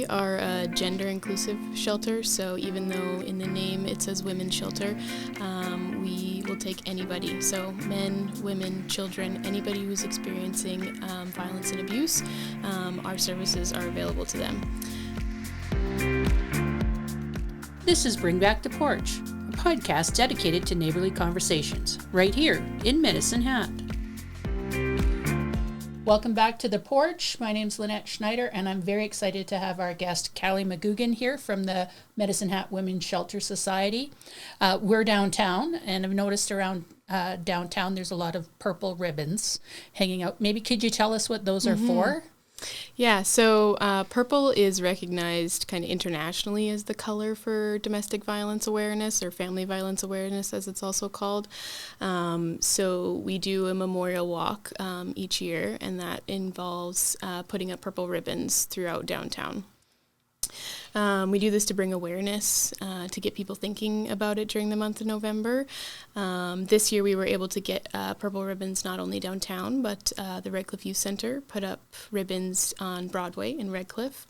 We are a gender-inclusive shelter, so even though in the name it says women's shelter, we will take anybody. So men, women, children, anybody who's experiencing violence and abuse, our services are available to them. This is Bring Back the Porch, a podcast dedicated to neighborly conversations, right here in Medicine Hat. Welcome back to the Porch. My name's Lynette Schneider, and I'm very excited to have our guest, Callie McGougan, here from the Medicine Hat Women's Shelter Society. We're downtown, and I've noticed around downtown there's a lot of purple ribbons hanging out. Maybe could you tell us what those are for? Yeah, so purple is recognized kind of internationally as the color for domestic violence awareness or family violence awareness, as it's also called. So we do a memorial walk each year, and that involves putting up purple ribbons throughout downtown. We do this to bring awareness, to get people thinking about it during the month of November. This year we were able to get purple ribbons not only downtown, but the Redcliffe Youth Center put up ribbons on Broadway in Redcliffe,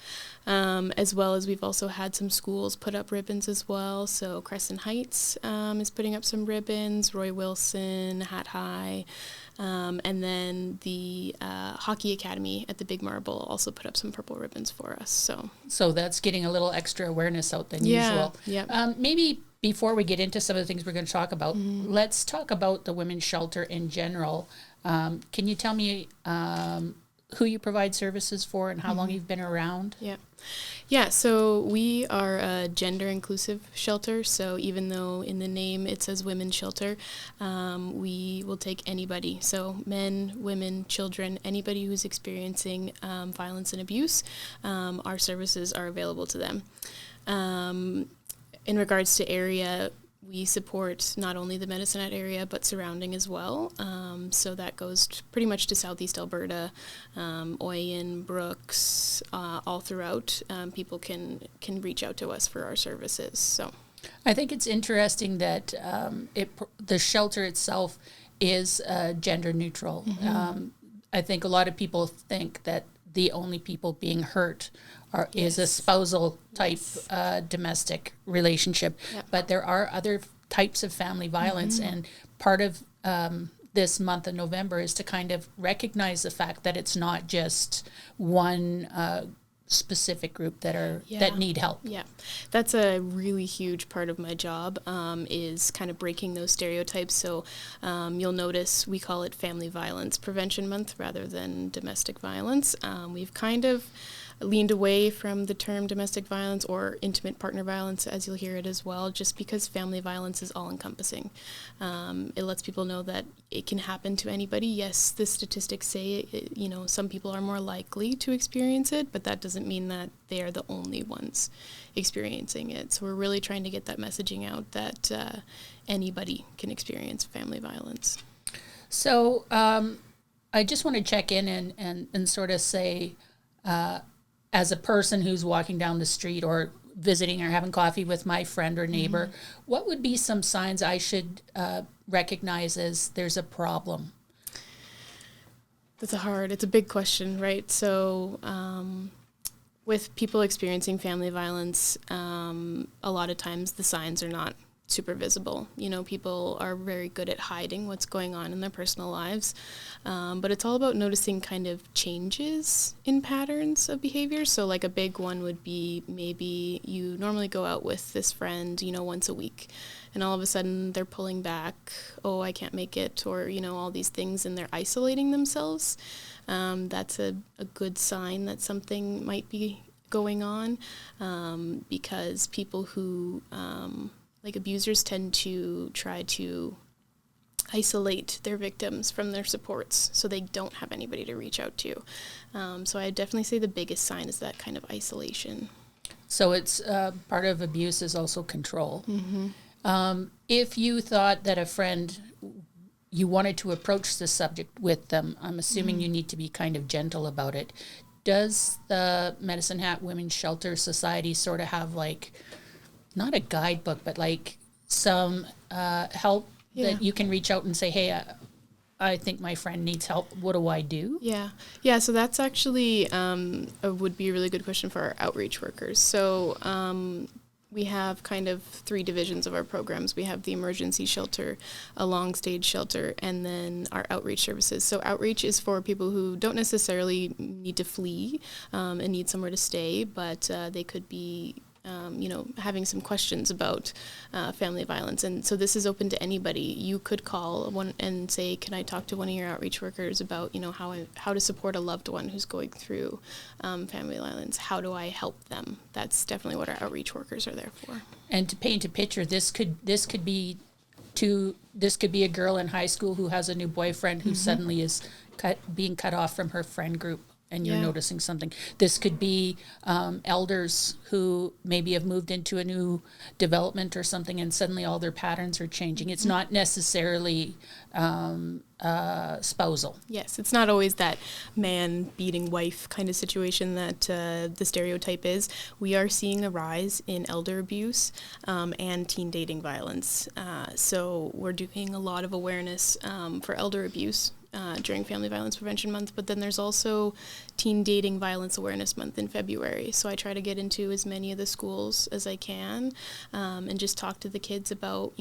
as well as we've also had some schools put up ribbons as well. So Crescent Heights is putting up some ribbons, Roy Wilson, Hat High, and then the Hockey Academy at the Big Marble also put up some purple ribbons for us. So that's getting a little extra awareness out than usual. Yeah. Maybe before we get into some of the things we're going to talk about, let's talk about the women's shelter in general. Can you tell me who you provide services for and how long you've been around? Yeah, so we are a gender-inclusive shelter, so even though in the name it says women's shelter, we will take anybody. So men, women, children, anybody who's experiencing violence and abuse, our services are available to them. In regards to area, we support not only the Medicine Hat area, but surrounding as well. So that goes pretty much to Southeast Alberta, Oyen, Brooks, all throughout. People can reach out to us for our services. So I think it's interesting that the shelter itself is gender neutral. I think a lot of people think that the only people being hurt is a spousal type domestic relationship. But there are other types of family violence, and part of this month of November is to kind of recognize the fact that it's not just one specific group that need help. Yeah, that's a really huge part of my job, is kind of breaking those stereotypes. So you'll notice we call it Family Violence Prevention Month rather than domestic violence. We've kind of leaned away from the term domestic violence or intimate partner violence, as you'll hear it as well, just because family violence is all-encompassing. It lets people know that it can happen to anybody. Yes, the statistics say, some people are more likely to experience it, but that doesn't mean that they are the only ones experiencing it. So we're really trying to get that messaging out that anybody can experience family violence. So I just want to check in and sort of say, as a person who's walking down the street or visiting or having coffee with my friend or neighbor, what would be some signs I should recognize as there's a problem? It's a big question, right? So with people experiencing family violence, a lot of times the signs are not super visible. People are very good at hiding what's going on in their personal lives, but it's all about noticing kind of changes in patterns of behavior. So like a big one would be maybe you normally go out with this friend, once a week, and all of a sudden they're pulling back, oh, I can't make it, or, all these things, and they're isolating themselves. That's a good sign that something might be going on, because people who abusers tend to try to isolate their victims from their supports so they don't have anybody to reach out to. So I definitely say the biggest sign is that kind of isolation. So it's part of abuse is also control. If you thought that a friend, you wanted to approach the subject with them, I'm assuming you need to be kind of gentle about it. Does the Medicine Hat Women's Shelter Society sort of have not a guidebook, but some help that you can reach out and say, hey, I think my friend needs help. What do I do? Yeah. So that's actually would be a really good question for our outreach workers. So we have kind of 3 divisions of our programs. We have the emergency shelter, a long stage shelter, and then our outreach services. So outreach is for people who don't necessarily need to flee and need somewhere to stay, but they could be having some questions about family violence. And so this is open to anybody. You could call one and say, can I talk to one of your outreach workers about, how to support a loved one who's going through family violence? How do I help them? That's definitely what our outreach workers are there for. And to paint a picture, this could be a girl in high school who has a new boyfriend who suddenly is being cut off from her friend group, and you're noticing something. This could be elders who maybe have moved into a new development or something, and suddenly all their patterns are changing. It's not necessarily spousal. Yes, it's not always that man beating wife kind of situation that the stereotype is. We are seeing a rise in elder abuse and teen dating violence. So we're doing a lot of awareness for elder abuse during Family Violence Prevention Month, but then there's also Teen Dating Violence Awareness Month in February. So I try to get into as many of the schools as I can and just talk to the kids about,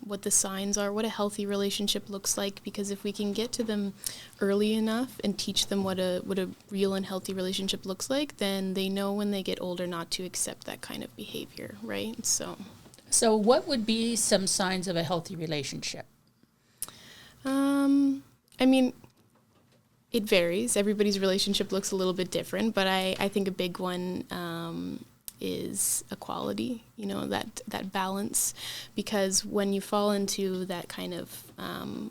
what the signs are, what a healthy relationship looks like, because if we can get to them early enough and teach them what a real and healthy relationship looks like, then they know when they get older not to accept that kind of behavior, right? So what would be some signs of a healthy relationship? It varies. Everybody's relationship looks a little bit different, but I think a big one is equality, that balance, because when you fall into that kind of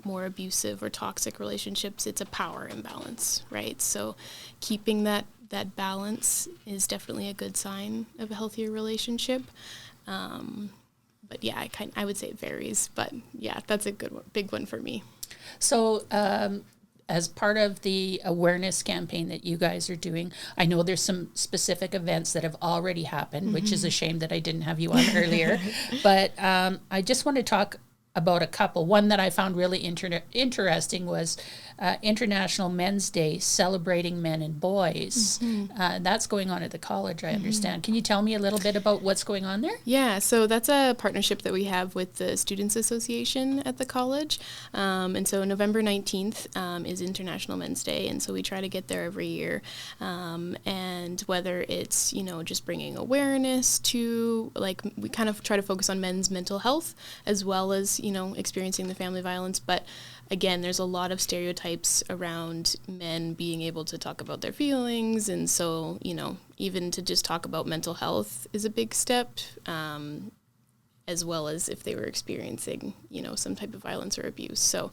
more abusive or toxic relationships, it's a power imbalance, right? So keeping that balance is definitely a good sign of a healthier relationship. But yeah, I would say it varies, but yeah, that's a big one for me. So as part of the awareness campaign that you guys are doing, I know there's some specific events that have already happened, which is a shame that I didn't have you on earlier. But I just want to talk about a couple. One that I found really interesting was International Men's Day, celebrating men and boys. That's going on at the college, I understand. Can you tell me a little bit about what's going on there? Yeah, so that's a partnership that we have with the Students Association at the college. And so November 19th is International Men's Day, and so we try to get there every year. And whether it's, just bringing awareness to, we kind of try to focus on men's mental health as well as, experiencing the family violence. But again, there's a lot of stereotypes around men being able to talk about their feelings. And so, even to just talk about mental health is a big step, as well as if they were experiencing, some type of violence or abuse. So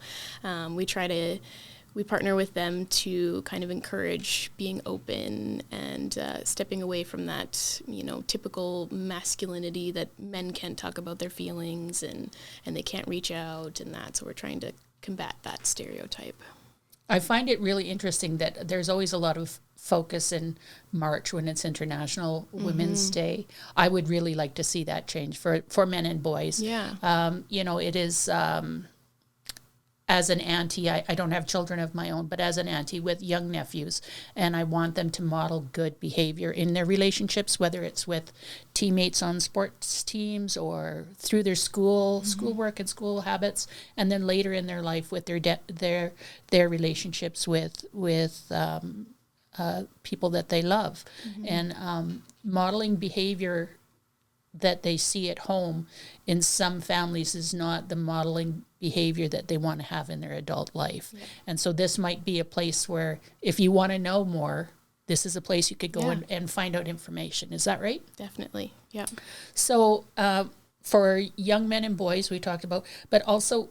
we partner with them to kind of encourage being open and stepping away from that, typical masculinity that men can't talk about their feelings and they can't reach out and that. So we're trying to combat that stereotype. I find it really interesting that there's always a lot of focus in March when it's International Women's Day. I would really like to see that change for men and boys. Yeah. It is... as an auntie, I don't have children of my own, but as an auntie with young nephews, and I want them to model good behavior in their relationships, whether it's with teammates on sports teams or through their schoolwork and school habits, and then later in their life with their relationships with people that they love, and modeling behavior that they see at home in some families is not the modeling behavior that they want to have in their adult life. Yeah. And so this might be a place where if you want to know more, this is a place you could go and find out information. Is that right? Definitely. Yeah. So for young men and boys, we talked about, but also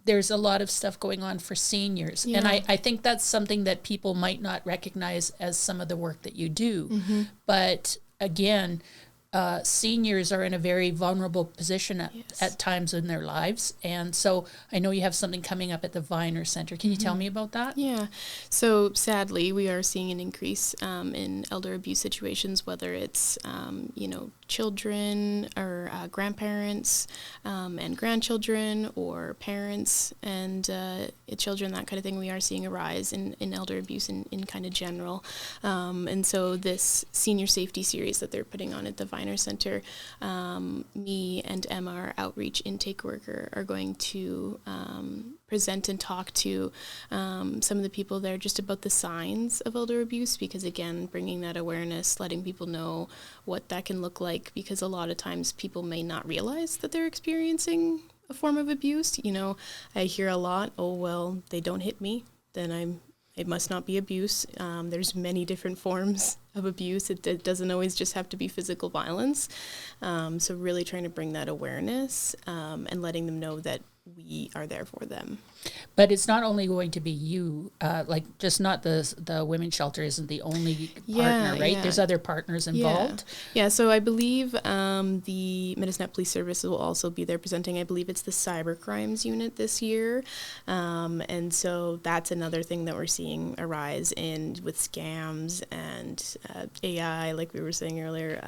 there's a lot of stuff going on for seniors. Yeah. And I think that's something that people might not recognize as some of the work that you do. But again, seniors are in a very vulnerable position at times in their lives. And so I know you have something coming up at the Viner Center. Can you tell me about that? Yeah. So sadly, we are seeing an increase in elder abuse situations, whether it's, children or grandparents and grandchildren or parents and children, that kind of thing. We are seeing a rise in elder abuse in kind of general. And so this senior safety series that they're putting on at the Viner Center, me and Emma, our outreach intake worker, are going to present and talk to some of the people there just about the signs of elder abuse, because again, bringing that awareness, letting people know what that can look like, because a lot of times people may not realize that they're experiencing a form of abuse. I hear a lot, oh, well, they don't hit me, then it must not be abuse. There's many different forms of abuse. It doesn't always just have to be physical violence. So really trying to bring that awareness and letting them know that we are there for them. But it's not only going to be you, just not the women's shelter isn't the only partner, right? Yeah. There's other partners involved. Yeah, so I believe the Medicine Police Service will also be there presenting. I believe it's the cyber crimes unit this year. And so that's another thing that we're seeing arise with scams and AI, like we were saying earlier,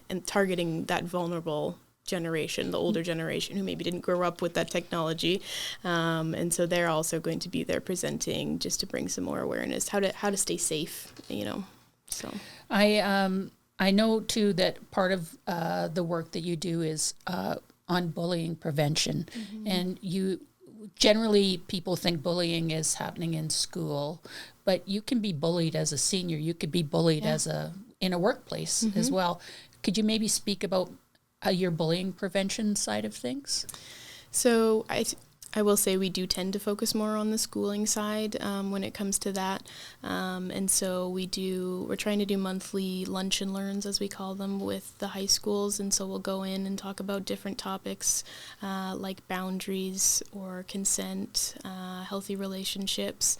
and targeting that vulnerable generation, the older generation who maybe didn't grow up with that technology, and so they're also going to be there presenting just to bring some more awareness, how to stay safe, So I know too that part of the work that you do is on bullying prevention, and generally people think bullying is happening in school, but you can be bullied as a senior. You could be bullied in a workplace as well. Could you maybe speak about your bullying prevention side of things? So I will say we do tend to focus more on the schooling side when it comes to that. And so we're trying to do monthly lunch and learns, as we call them, with the high schools. And so we'll go in and talk about different topics like boundaries or consent, healthy relationships.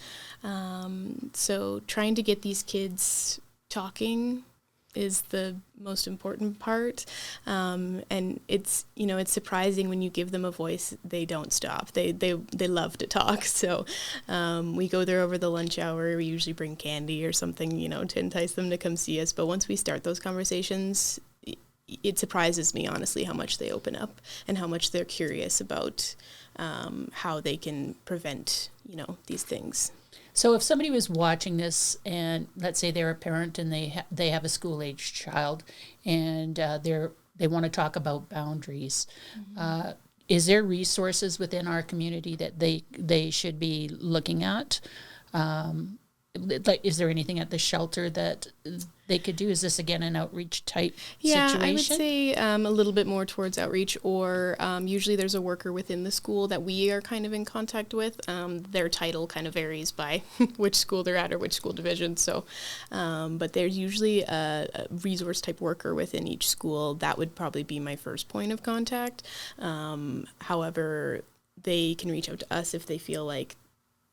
So trying to get these kids talking is the most important part, and it's surprising when you give them a voice, they don't stop. They love to talk. So we go there over the lunch hour. We usually bring candy or something to entice them to come see us. But once we start those conversations, it surprises me honestly how much they open up and how much they're curious about how they can prevent these things. So if somebody was watching this, and let's say they're a parent and they have a school-aged child, and they want to talk about boundaries, is there resources within our community that they should be looking at? Is there anything at the shelter that they could do? Is this again an outreach type situation? I would say a little bit more towards outreach, or usually there's a worker within the school that we are kind of in contact with. Their title kind of varies by which school they're at or which school division. So, but there's usually a resource type worker within each school. That would probably be my first point of contact. However, they can reach out to us if they feel like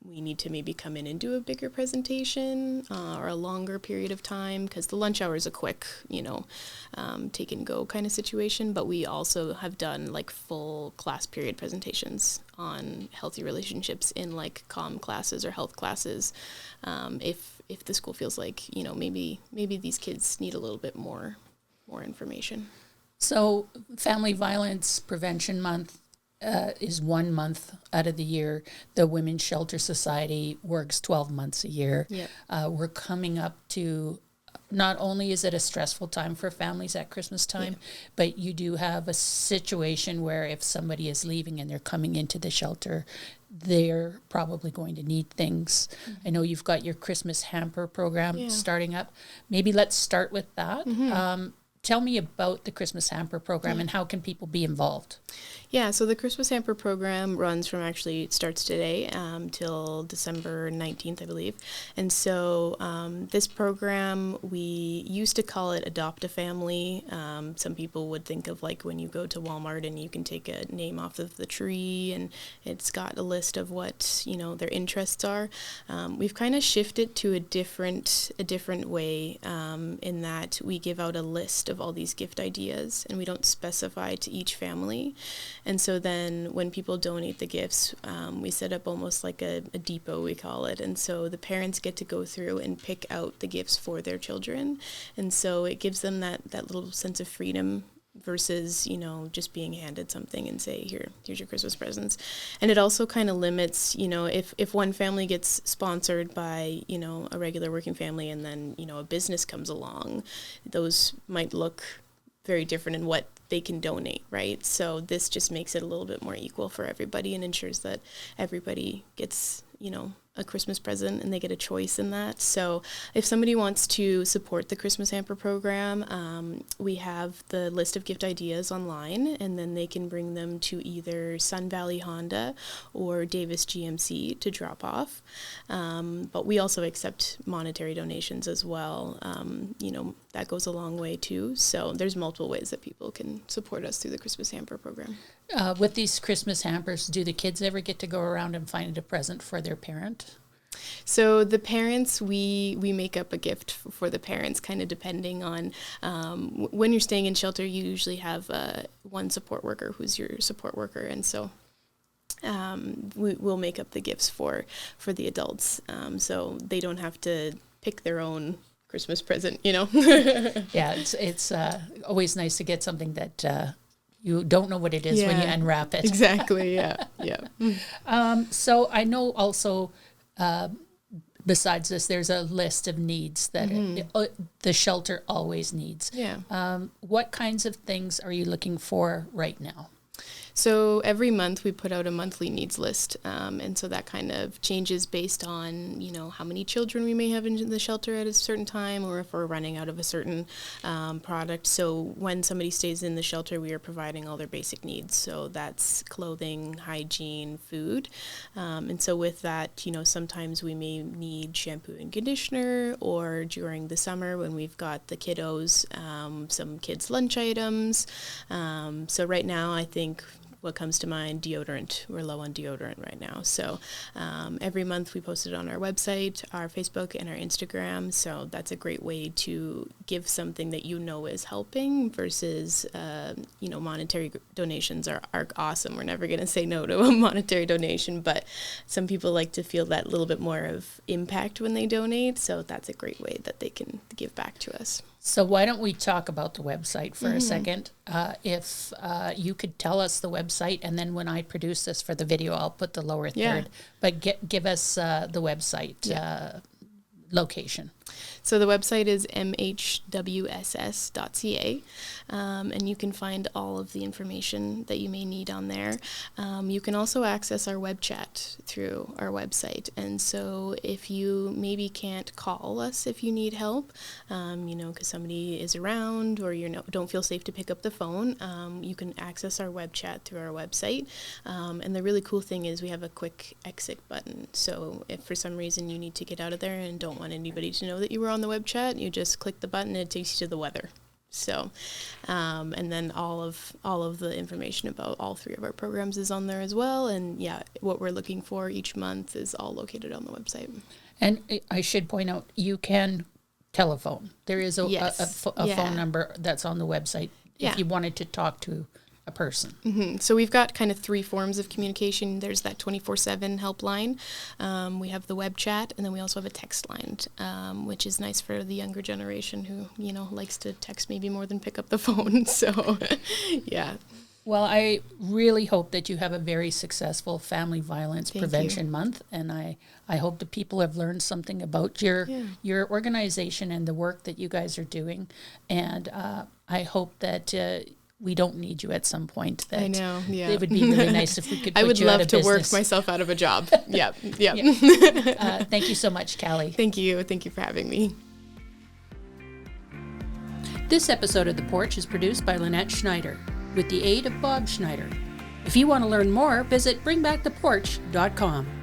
we need to maybe come in and do a bigger presentation or a longer period of time, because the lunch hour is a quick, take and go kind of situation. But we also have done like full class period presentations on healthy relationships in like comm classes or health classes. If the school feels like, maybe these kids need a little bit more information. So Family Violence Prevention Month is 1 month out of the year. The Women's Shelter Society works 12 months a year. Yep. We're coming up to, not only is it a stressful time for families at Christmas time, but you do have a situation where if somebody is leaving and they're coming into the shelter, they're probably going to need things. I know you've got your Christmas hamper program starting up. Maybe let's start with that. Tell me about the Christmas hamper program and how can people be involved? Yeah, so the Christmas hamper program runs from it starts today till December 19th, I believe. And so this program, we used to call it Adopt a Family. Some people would think of like when you go to Walmart and you can take a name off of the tree and it's got a list of what, their interests are. We've kind of shifted to a different way in that we give out a list of all these gift ideas, and we don't specify to each family. And so then when people donate the gifts, we set up almost like a depot, we call it. And so the parents get to go through and pick out the gifts for their children. And so it gives them that little sense of freedom versus, just being handed something and say, here's your Christmas presents. And it also kind of limits, if one family gets sponsored by, a regular working family and then, a business comes along, those might look very different in what they can donate, right? So this just makes it a little bit more equal for everybody and ensures that everybody gets, a Christmas present and they get a choice in that. So if somebody wants to support the Christmas hamper program, we have the list of gift ideas online, and then they can bring them to either Sun Valley Honda or Davis GMC to drop off. But we also accept monetary donations as well. That goes a long way too. So there's multiple ways that people can support us through the Christmas hamper program. With these Christmas hampers, do the kids ever get to go around and find a present for their parent? So the parents, we make up a gift for the parents, kind of depending on when you're staying in shelter, you usually have one support worker who's your support worker. And so we'll make up the gifts for the adults, so they don't have to pick their own Christmas present, Yeah, it's always nice to get something that you don't know what it is when you unwrap it. Exactly, yeah. So I know also, besides this, there's a list of needs that the shelter always needs. Yeah. What kinds of things are you looking for right now? So every month we put out a monthly needs list, and so that kind of changes based on, how many children we may have in the shelter at a certain time, or if we're running out of a certain product. So when somebody stays in the shelter, we are providing all their basic needs. So that's clothing, hygiene, food. And so with that, sometimes we may need shampoo and conditioner, or during the summer when we've got the kiddos, some kids' lunch items. So right now, I think what comes to mind, deodorant. We're low on deodorant right now. So every month we post it on our website, our Facebook, and our Instagram. So that's a great way to give something that is helping versus, monetary donations are awesome. We're never going to say no to a monetary donation, but some people like to feel that little bit more of impact when they donate. So that's a great way that they can give back to us. So why don't we talk about the website for a second? If you could tell us the website, and then when I produce this for the video, I'll put the lower third. But give us the website location. So the website is mhwss.ca, and you can find all of the information that you may need on there. You can also access our web chat through our website, and so if you maybe can't call us if you need help, because somebody is around or don't feel safe to pick up the phone, you can access our web chat through our website. And the really cool thing is we have a quick exit button. So if for some reason you need to get out of there and don't want anybody to know that you were on the web chat, you just click the button and it takes you to the weather. So, and then all of the information about all three of our programs is on there as well. And what we're looking for each month is all located on the website. And I should point out, you can telephone. There is a phone number that's on the website if you wanted to talk to a person. Mm-hmm. So we've got kind of three forms of communication. There's that 24/7 helpline. We have the web chat, and then we also have a text line, which is nice for the younger generation who, likes to text maybe more than pick up the phone. So, yeah. Well, I really hope that you have a very successful Family Violence Prevention Month, and I hope that people have learned something about your organization and the work that you guys are doing, and I hope that we don't need you at some point. That I know, yeah. It would be really nice if we could put I would you out love of to business. work myself out of a job. Yeah. Thank you so much, Callie. Thank you for having me. This episode of The Porch is produced by Lynette Schneider with the aid of Bob Schneider. If you want to learn more, visit bringbacktheporch.com.